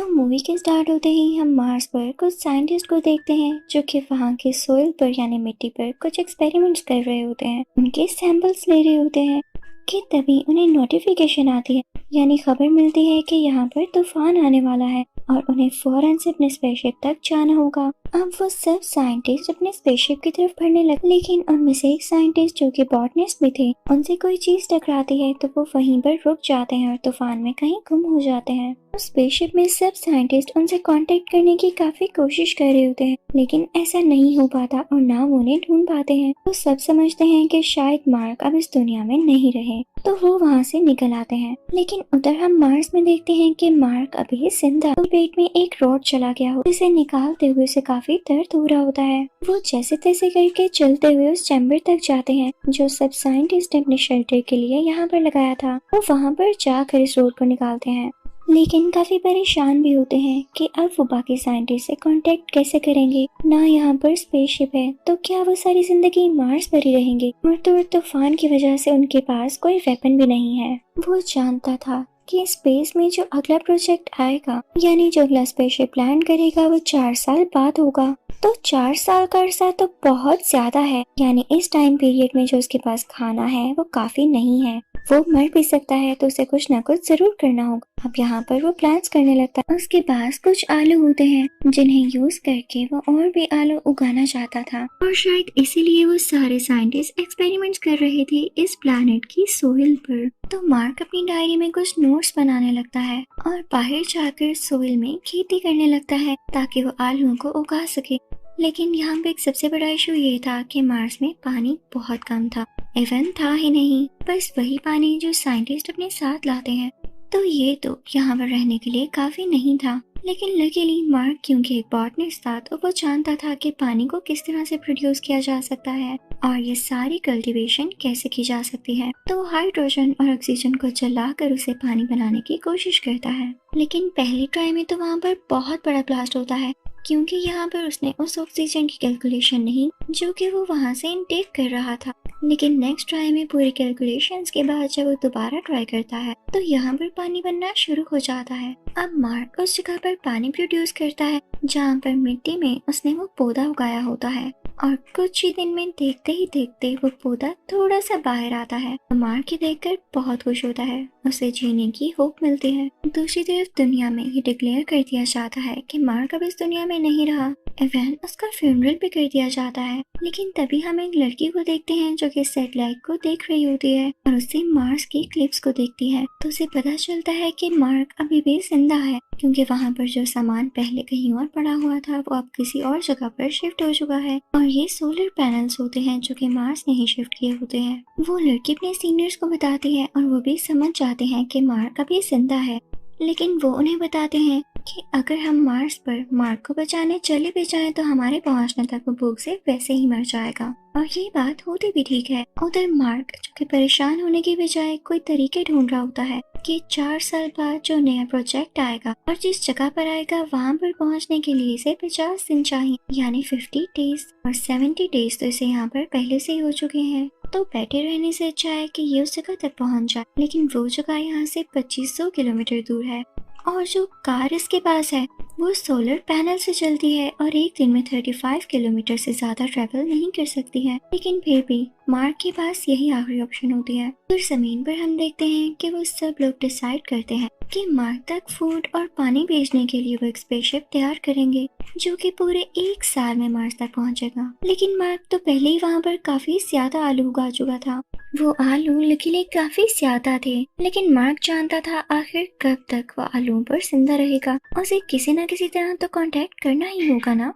तो मूवी के स्टार्ट होते ही हम मार्स पर कुछ साइंटिस्ट को देखते हैं जो कि वहाँ के सोइल पर यानी मिट्टी पर कुछ एक्सपेरिमेंट्स कर रहे होते हैं, उनके सैंपल्स ले रहे होते हैं कि तभी उन्हें नोटिफिकेशन आती है यानी खबर मिलती है कि यहाँ पर तूफान आने वाला है और उन्हें फौरन से अपने स्पेसशिप तक जाना होगा। अब वो सब साइंटिस्ट अपने स्पेसशिप की तरफ बढ़ने लगे, लेकिन उनमें से एक साइंटिस्ट जो कि बॉटनिस्ट भी थे, उनसे कोई चीज टकराती है तो वो वहीं पर रुक जाते हैं और तूफान में कहीं गुम हो जाते हैं। स्पेसशिप में सब साइंटिस्ट उनसे कांटेक्ट करने की काफी कोशिश कर रहे होते हैं, लेकिन ऐसा नहीं हो पाता और ना वो उन्हें ढूंढ पाते हैं। तो सब समझते हैं कि शायद मार्क अब इस दुनिया में नहीं रहे, तो वो वहाँ से निकल आते हैं। लेकिन उधर हम मार्स में देखते हैं कि मार्क अभी जिंदा, तो पेट में एक रॉड चला गया हो, जिसे निकालते हुए उसे काफी दर्द हो रहा होता है। वो जैसे तैसे करके चलते हुए उस चैम्बर तक जाते हैं जो सब साइंटिस्ट ने अपने शेल्टर के लिए यहाँ पर लगाया था। वो वहाँ पर जाकर इस रॉड को निकालते हैं, लेकिन काफी परेशान भी होते हैं कि अब वो बाकी साइंटिस्ट से कांटेक्ट कैसे करेंगे। ना यहाँ पर स्पेसशिप है, तो क्या वो सारी जिंदगी मार्स पर ही रहेंगे। और तो तूफान की वजह से उनके पास कोई वेपन भी नहीं है। वो जानता था कि स्पेस में जो अगला प्रोजेक्ट आएगा यानी जो अगला स्पेसशिप लैंड करेगा वो 4 साल बाद होगा। तो 4 साल का अरसा तो बहुत ज्यादा है, यानी इस टाइम पीरियड में जो उसके पास खाना है वो काफी नहीं है। वो मर भी सकता है, तो उसे कुछ ना कुछ जरूर करना होगा। अब यहाँ पर वो प्लान्स करने लगता है। उसके पास कुछ आलू होते हैं जिन्हें यूज करके वो और भी आलू उगाना चाहता था, और शायद इसीलिए वो सारे साइंटिस्ट एक्सपेरिमेंट्स कर रहे थे इस प्लैनेट की सोइल पर। तो मार्क अपनी डायरी में कुछ नोट्स बनाने लगता है और बाहर जाकर सोइल में खेती करने लगता है ताकि वो आलूओं को उगा सके। लेकिन यहाँ पे एक सबसे बड़ा इशू ये था कि मार्स में पानी बहुत कम था, इवन था ही नहीं, बस वही पानी जो साइंटिस्ट अपने साथ लाते हैं। तो ये तो यहाँ पर रहने के लिए काफी नहीं था। लेकिन लकीली मार्क क्योंकि एक बॉटनिस्ट था, तो वो जानता था कि पानी को किस तरह से प्रोड्यूस किया जा सकता है और ये सारी कल्टीवेशन कैसे की जा सकती है। तो हाइड्रोजन और ऑक्सीजन को जलाकर उसे पानी बनाने की कोशिश करता है। लेकिन पहली ट्राई में तो वहाँ पर बहुत बड़ा ब्लास्ट होता है, क्योंकि यहाँ पर उसने उस ऑक्सीजन की कैलकुलेशन नहीं जो कि वो वहाँ से इनटेक कर रहा था। लेकिन नेक्स्ट ट्राई में पूरी कैलकुलेशंस के बाद जब वो दोबारा ट्राई करता है तो यहाँ पर पानी बनना शुरू हो जाता है। अब मार्क उस जगह पर पानी प्रोड्यूस करता है जहाँ पर मिट्टी में उसने वो पौधा उगाया होता है, और कुछ ही दिन में देखते ही देखते वो पौधा थोड़ा सा बाहर आता है। मार्क ये देखकर बहुत खुश होता है, उसे जीने की होप मिलती है। दूसरी तरफ दुनिया में ये डिक्लेयर कर दिया जाता है कि मार्क अब इस दुनिया में नहीं रहा। इवन उसका फ्यूनरल भी कर दिया जाता है। लेकिन तभी हम एक लड़की को देखते हैं जो कि सैटेलाइट को देख रही होती है और उससे मार्स की क्लिप्स को देखती है, तो उसे पता चलता है कि मार्क अभी भी जिंदा है, क्योंकि वहाँ पर जो सामान पहले कहीं और पड़ा हुआ था वो अब किसी और जगह पर शिफ्ट हो चुका है। और ये सोलर पैनल्स होते हैं जो कि मार्स ने ही शिफ्ट किए होते हैं। वो लड़की अपने सीनियर्स को बताती है और वो भी समझ जाते हैं कि मार्क अभी जिंदा है। लेकिन वो उन्हें बताते हैं कि अगर हम मार्स पर मार्क को बचाने चले भी जाएं तो हमारे पहुंचने तक वो भूख से वैसे ही मर जाएगा। और ये बात होती भी ठीक है। उधर मार्क जो कि परेशान होने की बजाय कोई तरीके ढूंढ रहा होता है कि 4 साल बाद जो नया प्रोजेक्ट आएगा और जिस जगह पर आएगा वहाँ पर पहुँचने के लिए इसे 50 दिन चाहिए, यानी 50 डेज, और 70 डेज तो इसे यहाँ पर पहले से ही हो चुके हैं। तो बैठे रहने से अच्छा है कि ये उस जगह तक पहुँच जाए। लेकिन वो जगह यहाँ से 2500 किलोमीटर दूर है, और जो कार इसके पास है वो सोलर पैनल से चलती है और एक दिन में 35 किलोमीटर से ज्यादा ट्रेवल नहीं कर सकती है। लेकिन फिर भी मार्क के पास यही आखिरी ऑप्शन होती है। फिर जमीन पर हम देखते हैं कि वो सब लोग डिसाइड करते हैं कि मार्क तक फूड और पानी भेजने के लिए वो एक स्पेसशिप तैयार करेंगे जो कि पूरे 1 साल में मार्स तक पहुंचेगा। लेकिन मार्क तो पहले ही वहाँ पर काफी ज्यादा आलू उगा चुका था। वो आलू लकीली काफी ज्यादा थे, लेकिन मार्क जानता था आखिर कब तक वो आलूओं पर जिंदा रहेगा। उसे किसी न किसी तरह तो कांटेक्ट करना ही होगा ना।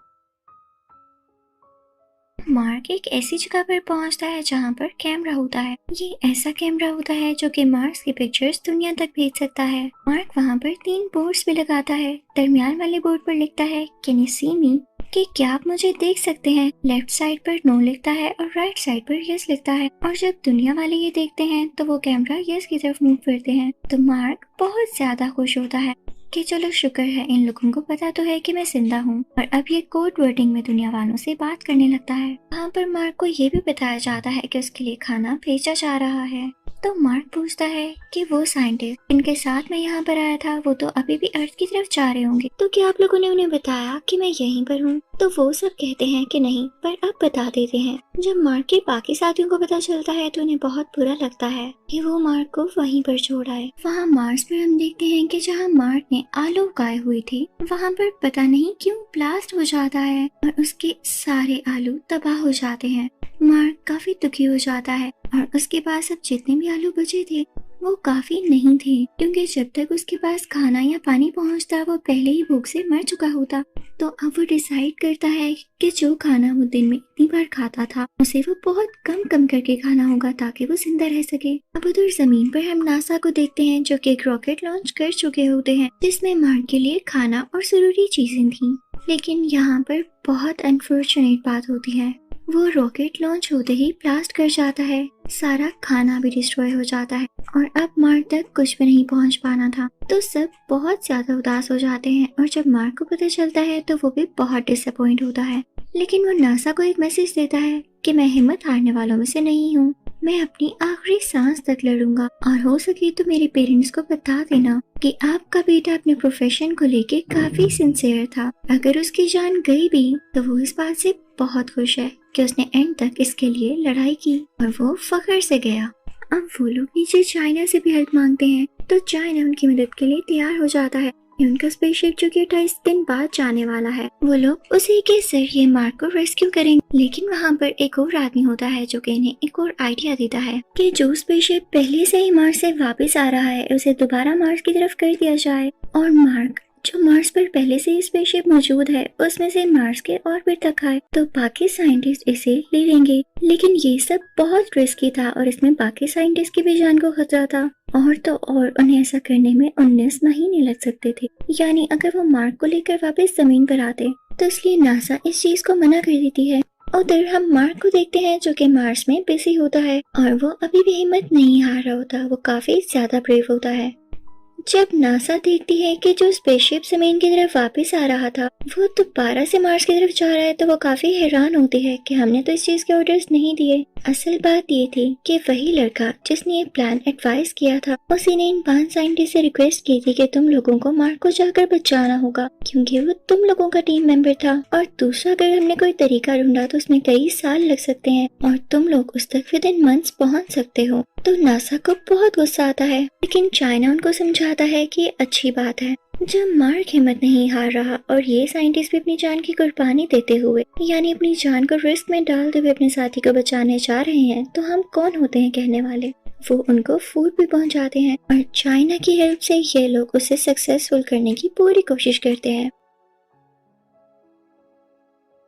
मार्क एक ऐसी जगह पर पहुंचता है जहां पर कैमरा होता है। ये ऐसा कैमरा होता है जो कि मार्स की पिक्चर्स दुनिया तक भेज सकता है। मार्क वहां पर 3 बोर्ड्स भी लगाता है। दरमियान वाले बोर्ड पर लिखता है कैन यू सी मी, कि क्या आप मुझे देख सकते हैं। लेफ्ट साइड पर नो लिखता है और राइट साइड पर यस लिखता है। और जब दुनिया वाले ये देखते हैं तो वो कैमरा यस की तरफ मूव करते हैं। तो मार्क बहुत ज्यादा खुश होता है कि चलो शुक्र है इन लोगों को पता तो है कि मैं जिंदा हूँ। और अब ये कोड वर्डिंग में दुनिया वालों से बात करने लगता है। वहाँ पर मार्क को ये भी बताया जाता है कि उसके लिए खाना भेजा जा रहा है। तो मार्क पूछता है कि वो साइंटिस्ट इनके साथ मैं यहाँ पर आया था वो तो अभी भी अर्थ की तरफ जा रहे होंगे, तो क्या आप लोगों ने उन्हें बताया कि मैं यहीं पर हूँ? तो वो सब कहते हैं कि नहीं, पर अब बता देते हैं। जब मार्क के बाकी साथियों को पता चलता है तो उन्हें बहुत बुरा लगता है कि वो मार्क को वहीं पर छोड़ आए। वहाँ मार्स पर हम देखते हैं कि जहाँ मार्क ने आलू उगाए हुए थे वहाँ पर पता नहीं क्यों ब्लास्ट हो जाता है और उसके सारे आलू तबाह हो जाते हैं। मार्क काफी दुखी हो जाता है और उसके पास अब जितने भी आलू बचे थे वो काफी नहीं थे, क्योंकि जब तक उसके पास खाना या पानी पहुंचता वो पहले ही भूख से मर चुका होता। तो अब वो डिसाइड करता है कि जो खाना वो दिन में इतनी बार खाता था उसे वो बहुत कम कम करके खाना होगा ताकि वो जिंदा रह सके। अब उधर जमीन पर हम नासा को देखते हैं जो कि एक रॉकेट लॉन्च कर चुके होते हैं जिसमें मार्क के लिए खाना और जरूरी चीजें थी। लेकिन यहाँ पर बहुत अनफॉर्चुनेट बात होती है, वो रॉकेट लॉन्च होते ही ब्लास्ट कर जाता है, सारा खाना भी डिस्ट्रॉय हो जाता है और अब मार्क तक कुछ भी नहीं पहुंच पाना था। तो सब बहुत ज्यादा उदास हो जाते हैं और जब मार्क को पता चलता है तो वो भी बहुत डिसअपॉइंट होता है। लेकिन वो नासा को एक मैसेज देता है कि मैं हिम्मत हारने वालों में से नहीं हूँ, मैं अपनी आखिरी सांस तक लड़ूंगा और हो सके तो मेरे पेरेंट्स को बता देना कि आपका बेटा अपने प्रोफेशन को लेके काफी सिंसियर था। अगर उसकी जान गई भी तो वो इस बात से बहुत खुश है कि उसने एंड तक इसके लिए लड़ाई की और वो फख्र से गया। अब वो लोग नीचे चाइना से भी हेल्प मांगते हैं तो चाइना उनकी मदद के लिए तैयार हो जाता है। उनका स्पेसशिप जो कि 28 दिन बाद जाने वाला है, वो लोग उसी के जरिए मार्क को रेस्क्यू करेंगे। लेकिन वहाँ पर एक और आदमी होता है जो कि इन्हें एक और आइडिया देता है कि जो स्पेसशिप पहले से ही मार्स से वापस आ रहा है उसे दोबारा मार्स की तरफ कर दिया जाए और मार्क जो मार्स पर पहले से ही स्पेसशिप मौजूद है उसमें से मार्स के ऑर्बिट तक आए तो बाकी साइंटिस्ट इसे ले लेंगे। लेकिन ये सब बहुत रिस्की था और इसमें बाकी साइंटिस्ट की भी जान को खतरा था और तो और उन्हें ऐसा करने में 19 महीने लग सकते थे, यानी अगर वो मार्क को लेकर वापस जमीन पर आते तो इसलिए नासा इस चीज को मना कर देती है। उधर हम मार्क को देखते हैं जो कि मार्स में बिजी होता है और वो अभी भी हिम्मत नहीं हार रहा होता, वो काफी ज्यादा ब्रेव होता है। जब नासा देखती है कि जो स्पेसशिप जमीन की तरफ वापस आ रहा था वो दोबारा से मार्स की तरफ जा रहा है तो वो काफी हैरान होती है कि हमने तो इस चीज के ऑर्डर्स नहीं दिए। असल बात ये थी कि वही लड़का जिसने ये प्लान एडवाइस किया था उसी ने इन 5 साइंटिस्ट से रिक्वेस्ट की थी कि तुम लोगों को मार्क को जाकर बचाना होगा क्योंकि वो तुम लोगों का टीम मेंबर था और दूसरा अगर हमने कोई तरीका ढूंढा तो उसमें कई साल लग सकते हैं और तुम लोग उस तक विद इन मंथ्स पहुंच सकते हो। तो नासा को बहुत गुस्सा आता है लेकिन चाइना उनको समझाता है कि ये अच्छी बात है। जब मार्क हिम्मत नहीं हार रहा और ये साइंटिस्ट भी अपनी जान की कुर्बानी देते हुए यानी अपनी जान को रिस्क में डालते हुए अपने साथी को बचाने जा रहे हैं तो हम कौन होते हैं कहने वाले। वो उनको फूड भी पहुंचाते हैं और चाइना की हेल्प से ये लोग उसे सक्सेसफुल करने की पूरी कोशिश करते हैं।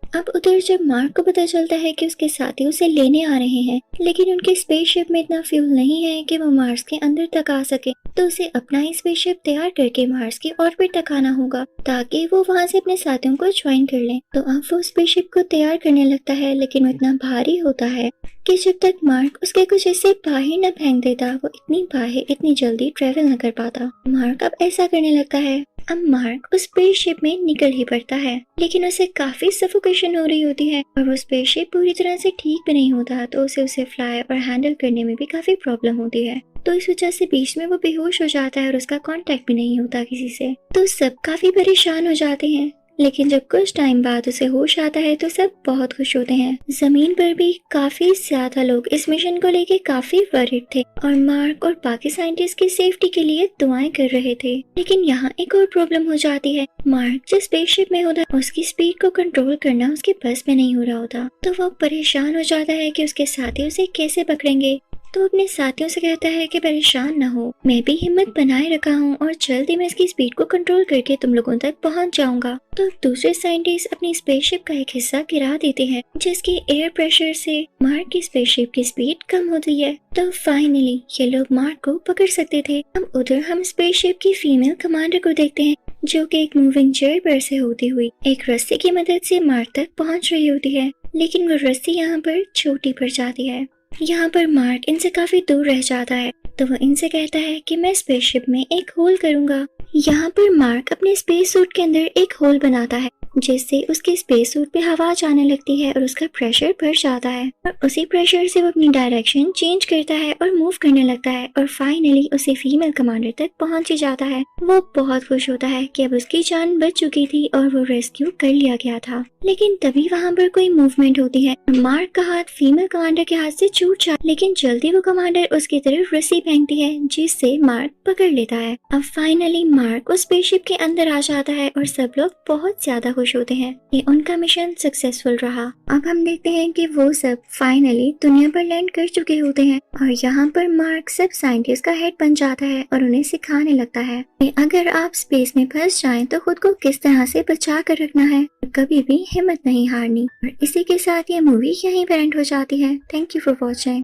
अब उधर जब मार्क को पता चलता है कि उसके साथी उसे लेने आ रहे हैं लेकिन उनके स्पेसशिप में इतना फ्यूल नहीं है कि वो मार्स के अंदर तक आ सके तो उसे अपना ही स्पेसशिप तैयार करके मार्स की ऑर्बिट तक आना होगा ताकि वो वहां से अपने साथियों को ज्वाइन कर लें। तो अब वो स्पेसशिप को तैयार करने लगता है लेकिन वो इतना भारी होता है कि जब तक मार्क उसके कुछ हिस्से बाहर न फेंक देता वो इतनी बाहर इतनी जल्दी ट्रेवल न कर पाता। मार्क अब ऐसा करने लगता है। अब मार्क उस स्पेसशिप में निकल ही पड़ता है लेकिन उसे काफी सफोकेशन हो रही होती है और वो स्पेसशिप पूरी तरह से ठीक भी नहीं होता तो उसे फ्लाई और हैंडल करने में भी काफी प्रॉब्लम होती है। तो इस वजह से बीच में वो बेहोश हो जाता है और उसका कांटेक्ट भी नहीं होता किसी से। तो सब काफी परेशान हो जाते हैं लेकिन जब कुछ टाइम बाद उसे होश आता है तो सब बहुत खुश होते हैं। जमीन पर भी काफी ज्यादा लोग इस मिशन को लेके काफी वरीड थे और मार्क और बाकी साइंटिस्ट की सेफ्टी के लिए दुआएं कर रहे थे। लेकिन यहाँ एक और प्रॉब्लम हो जाती है। मार्क जिस स्पेसशिप में होता है उसकी स्पीड को कंट्रोल करना उसके बस में नहीं हो रहा होता तो वो परेशान हो जाता है कि उसके साथी उसे कैसे पकड़ेंगे। तो अपने साथियों से कहता है कि परेशान न हो, मैं भी हिम्मत बनाए रखा हूँ और जल्दी मैं इसकी स्पीड को कंट्रोल करके तुम लोगों तक पहुँच जाऊंगा। तो दूसरे साइंटिस्ट अपनी स्पेसशिप का एक हिस्सा गिरा देते हैं जिसके एयर प्रेशर से मार्क की स्पेसशिप की स्पीड कम होती है। तो फाइनली ये लोग मार्क को पकड़ सकते थे। अब उधर हम स्पेसशिप की फीमेल कमांडर को देखते हैं जो कि एक मूविंग चेयर पर से होती हुई एक रस्सी की मदद से मार्क तक पहुँच रही होती है लेकिन वो रस्सी यहाँ पर छोटी पड़ जाती है। यहाँ पर मार्क इनसे काफी दूर रह जाता है तो वो इनसे कहता है कि मैं स्पेसशिप में एक होल करूंगा यहाँ पर मार्क अपने स्पेस सूट के अंदर एक होल बनाता है जिससे उसके स्पेस सूट पे हवा जाने लगती है और उसका प्रेशर बढ़ जाता है और उसी प्रेशर से वो अपनी डायरेक्शन चेंज करता है और मूव करने लगता है और फाइनली उसे फीमेल कमांडर तक पहुंच ही जाता है। वो बहुत खुश होता है कि अब उसकी जान बच चुकी थी और वो रेस्क्यू कर लिया गया था। लेकिन तभी वहाँ पर कोई मूवमेंट होती है। मार्क का हाथ फीमेल कमांडर के हाथ से छूट जाता है लेकिन जल्दी वो कमांडर उसकी तरफ रस्सी फेंकती है जिससे मार्क पकड़ लेता है। अब फाइनली मार्क उस स्पेसशिप के अंदर आ जाता है और सब लोग बहुत ज्यादा खुश होते हैं कि उनका मिशन सक्सेसफुल रहा। अब हम देखते हैं कि वो सब फाइनली दुनिया पर लैंड कर चुके होते हैं और यहाँ पर मार्क सब साइंटिस्ट का हेड बन जाता है और उन्हें सिखाने लगता है कि अगर आप स्पेस में फंस जाएं तो खुद को किस तरह से बचा कर रखना है और कभी भी हिम्मत नहीं हारनी। और इसी के साथ ये मूवी यहीं पर एंड हो जाती है। Thank you for watching.